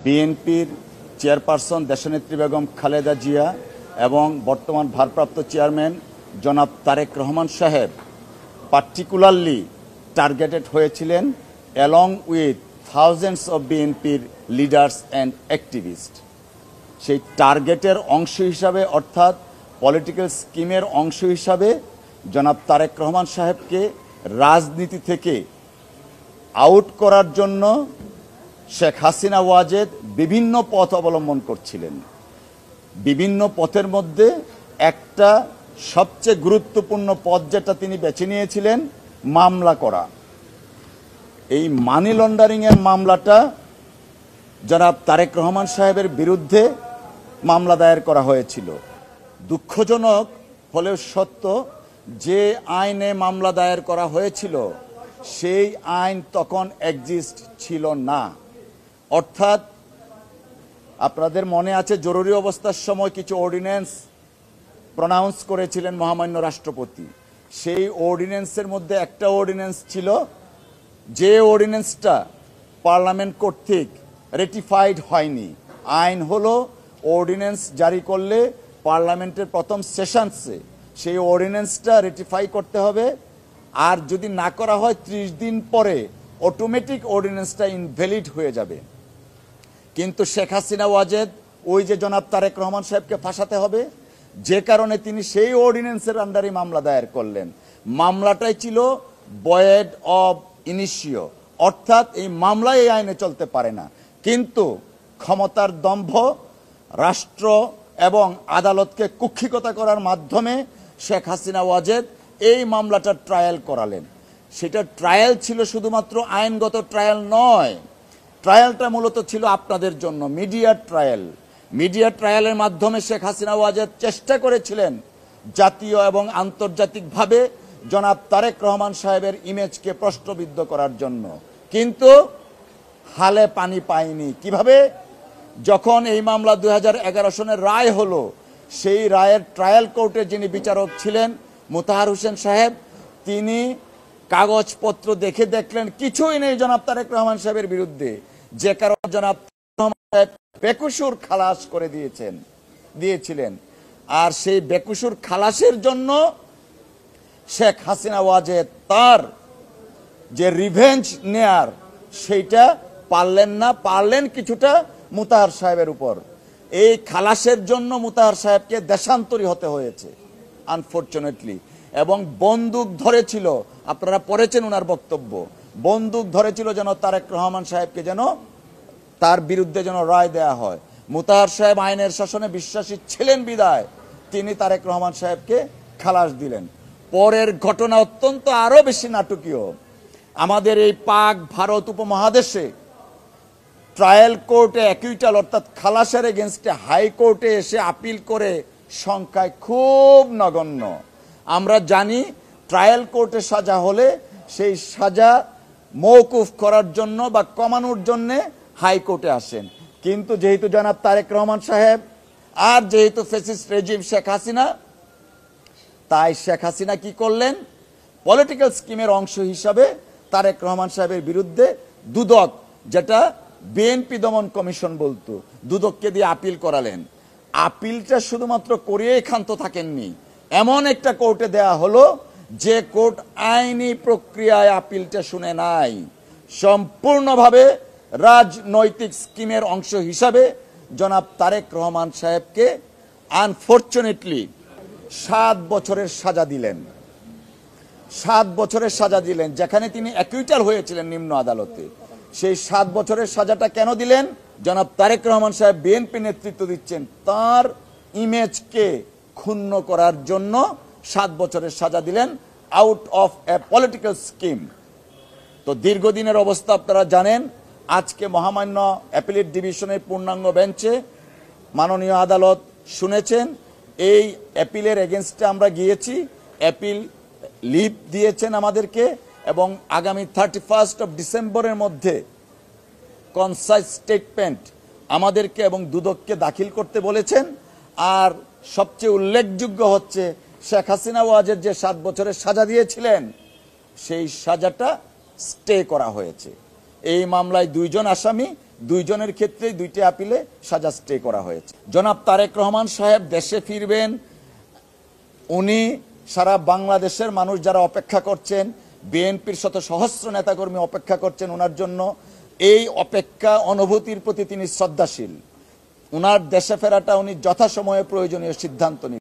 বিএনপির চেয়ারপারসন দেশনেত্রী বেগম খালেদা জিয়া এবং বর্তমান ভারপ্রাপ্ত চেয়ারম্যান জনাব তারেক রহমান সাহেব পার্টিকুলারলি টার্গেটেড হয়েছিলেন অ্যালং উইথ থাউজেন্ডস অফ বিএনপির লিডার্স অ্যান্ড অ্যাক্টিভিস্ট। সেই টার্গেটের অংশ হিসাবে অর্থাৎ পলিটিক্যাল স্কিমের অংশ হিসাবে জনাব তারেক রহমান সাহেবকে রাজনীতি থেকে আউট করার জন্য শেখ হাসিনা ওয়াজেদ বিভিন্ন পথ অবলম্বন করছিলেন। বিভিন্ন পথের মধ্যে একটা সবচেয়ে গুরুত্বপূর্ণ পথ যেটা তিনি বেছে নিয়েছিলেন মামলা করা। এই মানি লন্ডারিংয়ের মামলাটা জনাব তারেক রহমান সাহেবের বিরুদ্ধে মামলা দায়ের করা হয়েছিল। দুঃখজনক হলেও সত্য, যে আইনে মামলা দায়ের করা হয়েছিল সেই আইন তখন এক্সিস্ট ছিল না। অর্থাৎ আপনাদের মনে আছে জরুরি অবস্থার সময় কিছু অর্ডিন্যান্স প্রনাউন্স করেছিলেন মহামান্য রাষ্ট্রপতি। সেই অর্ডিন্যান্সের মধ্যে একটা অর্ডিন্যান্স ছিল যে অর্ডিন্যান্সটা পার্লামেন্ট কর্তৃক রেটিফাইড হয়নি। আইন হলো অর্ডিন্যান্স জারি করলে পার্লামেন্টের প্রথম সেশনসে সেই অর্ডিন্যান্সটা রেটিফাই করতে হবে, আর যদি না করা হয় 30 দিন পরে অটোমেটিক অর্ডিন্যান্সটা ইনভ্যালিড হয়ে যাবে। কিন্তু শেখ হাসিনা ওয়াজেদ ওই যে জনাব তারেক রহমান সাহেবকে ফাঁসাতে হবে, যে কারণে তিনি সেই অর্ডিন্যান্সের আন্ডারে মামলা দায়ের করলেন। মামলাটাই ছিল ভয়েড অব ইনিশিও, অর্থাৎ এই মামলা এই আইনে চলতে পারে না। কিন্তু ক্ষমতার দম্ভ, রাষ্ট্র এবং আদালতকে কুক্ষিগতা করার মাধ্যমে শেখ হাসিনা ওয়াজেদ এই মামলাটা ট্রায়াল করালেন। সেটা ট্রায়াল ছিল শুধুমাত্র আইনগত ট্রায়াল নয়, ট্রায়ালটা মূলত ছিল আপনাদের জন্য মিডিয়া ট্রায়াল। মিডিয়া ট্রায়ালের মাধ্যমে শেখ হাসিনা ওয়াজেদ চেষ্টা করেছিলেন জাতীয় এবং আন্তর্জাতিকভাবে জনাব তারেক রহমান সাহেবের ইমেজকে প্রশ্নবিদ্ধ করার জন্য, কিন্তু হালে পানি পায়নি। কিভাবে? যখন এই মামলা 2011 সনের রায় হলো, সেই রায়ের ট্রায়াল কোর্টে যিনি বিচারক ছিলেন মোতাহার হোসেন সাহেব, তিনি কাগজপত্র দেখে দেখলেন কিছুই নেই জনাব তারেক রহমান সাহেবের বিরুদ্ধে, যে কারণে জনাব রহমান সাহেব বেকসুর খালাস করে দিয়েছিলেন। আর সেই বেকসুর খালাসের জন্য শেখ হাসিনা ওয়াজেদ তার যে রিভেঞ্জ নেয়ার সেইটা পারলেন না, পারলেন কিছুটা মোতাহার সাহেবের উপর। এই খালাসের জন্য মোতাহার সাহেবকে দেশান্তরী হতে হয়েছে আনফরচুনেটলি। এবং বন্দুক ধরেছিল, আপনারা পড়েছেন ওনার বক্তব্য, বন্দুক ধরেছিল যেন তারেক রহমান সাহেবকে যেন তার বিরুদ্ধে যেন রায় দেয়া হয়। মোতাহার সাহেব আইনের শাসনে বিশ্বাসী ছিলেন বিদায় তিনি তারেক রহমান সাহেবকে খালাস দিলেন। পরের ঘটনা অত্যন্ত আরো বেশি নাটকীয়। আমাদের এই পাক ভারত উপমহাদেশে ট্রায়াল কোর্টে অ্যাকুইটাল অর্থাৎ খালাসের এগেনস্টে হাইকোর্টে এসে আপিল করে সংখ্যায় খুব নগণ্য। আমরা জানি ট্রায়াল কোর্টে সাজা হলে সেই সাজা মওকুফ করার জন্য বা কমানোর জন্য হাইকোর্টে আসেন, কিন্তু যেহেতু জনাব তারেক রহমান সাহেব আর যেহেতু ফ্যাসিস্ট রেজিম শেখ হাসিনা, তাই শেখ হাসিনা কি করলেন, পলিটিক্যাল স্কিমের অংশ হিসাবে তারেক রহমান সাহেবের বিরুদ্ধে দুদক, যেটা বিএনপি দমন কমিশন বলতো, দুদককে দিয়ে আপিল করালেন। আপিলটা শুধুমাত্র করিয়েই ক্ষান্ত থাকেননি, এমন একটা কোর্টে দেয়া হলো যে কোর্ট আইনি প্রক্রিয়ায় আপিলটা শুনে নাই। সম্পূর্ণভাবে রাজনৈতিক স্কিমের অংশ হিসাবে জনাব তারেক রহমান সাহেবকে আনফরচুনেটলি 7 বছরের সাজা দিলেন। 7 বছরের সাজা দিলেন, যেখানে তিনি অ্যাকুইটাল হয়েছিলেন নিম্ন আদালতে। সেই 7 বছরের সাজাটা কেন দিলেন? জনাব তারেক রহমান সাহেব বিএনপি নেতৃত্ব দিচ্ছেন, তার ইমেজকে ক্ষুণ্ণ করার জন্য 7 বছরের সাজা দিলেন out of a political scheme. তো দীর্ঘদিনের অবস্থা আপনারা জানেন। আজকে মহামান্য অ্যাপিলেট ডিভিশনের পূর্ণাঙ্গ বেঞ্চে মাননীয় আদালত শুনেছেন। এই অ্যাপিলের এগেনস্টে আমরা গিয়েছি, অ্যাপিল লিভ দিয়েছেন আমাদেরকে, এবং আগামী 31 ডিসেম্বরের মধ্যে কনসাইজ স্টেটমেন্ট আমাদেরকে এবং দুদককে দাখিল করতে বলেছেন। আর সবচেয়ে উল্লেখযোগ্য হচ্ছে শেখ হাসিনা ওয়াজেদ যে 7 বছরের সাজা দিয়েছিলেন সেই সাজাটা স্টে করা হয়েছে। এই মামলায় 2 জন আসামি দুইজনের ক্ষেত্রেই দুইটি আপিলে সাজা স্টে করা হয়েছে। জনাব তারেক রহমান সাহেব দেশে ফিরবেন, উনি সারা বাংলাদেশের মানুষ যারা অপেক্ষা করছেন, বিএনপির শত সহস্র নেতাকর্মী অপেক্ষা করছেন ওনার জন্য, এই অপেক্ষা অনুভূতির প্রতি তিনি শ্রদ্ধাশীল। ওনার দেশে ফেরাটা উনি যথাসময়ে প্রয়োজনীয় সিদ্ধান্ত নিন।